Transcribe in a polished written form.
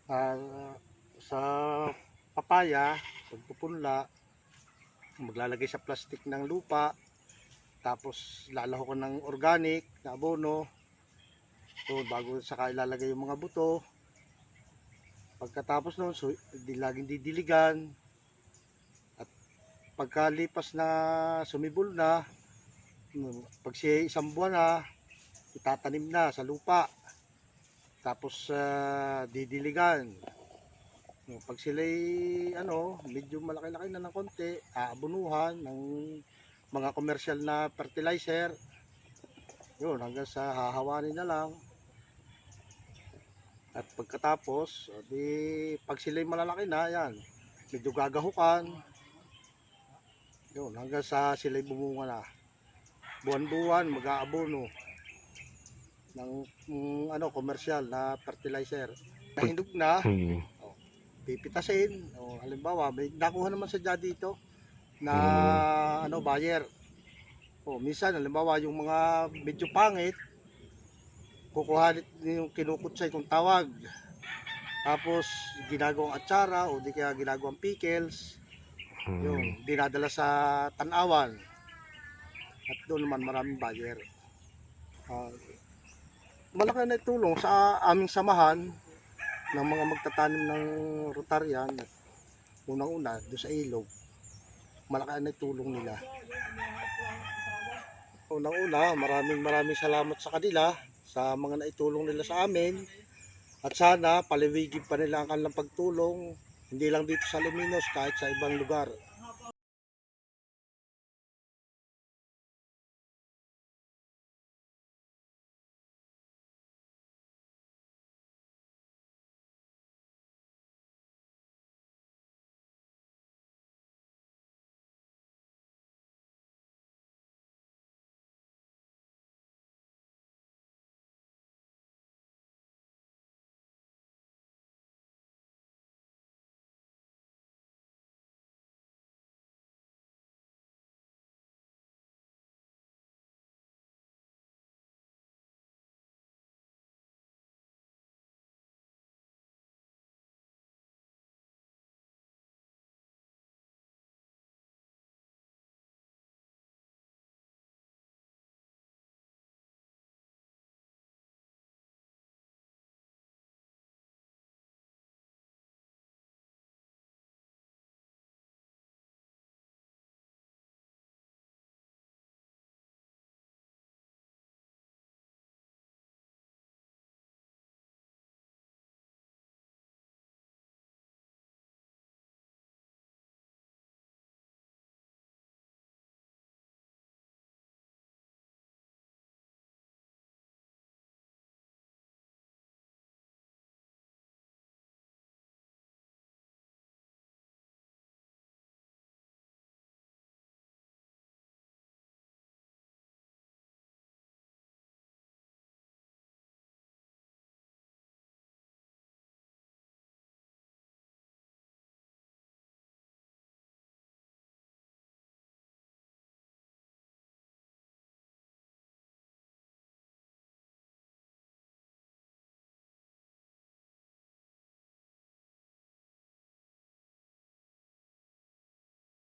Ah, sa papaya, pagpupunla, maglalagay sa plastic ng lupa, tapos lalaho ko ng organic na abono. So, bago saka ilalagay yung mga buto. Pagkatapos noon, so, laging didiligan. At pagkalipas na sumibol na, pag siya isang buwan na, itatanim na sa lupa. Tapos didiligan. No, pag sila'y medyo malaki-laki na ng konti, aabunuhan ng mga commercial na fertilizer. Yun, hanggang sa hahawanin na lang. At pagkatapos, pag sila'y malalaki na, yan, medyo gagahukan. Yun, hanggang sa sila'y bumunga na. Buwan-buwan, mag-aabono ng commercial na fertilizer. Nahinog na, Hmm. pipitasin. O, halimbawa, may nakuha naman sa dito na buyer. O, minsan, halimbawa, yung mga medyo pangit, kukuha yung kinukutsay kung tawag. Tapos, ginagawang atsara o di kaya ginagawang pickles. Yun, dinadala sa Tanawan. At doon naman maraming buyer. Malaki na tulong sa aming samahan ng mga magtatanim ng Rotarian. At unang-una, doon sa ilog, malaki na tulong nila. Unang-una, maraming salamat sa kanila sa mga naitulong nila sa amin. At sana paliwigin pa nila ang kanilang pagtulong, hindi lang dito sa Luminos, kahit sa ibang lugar.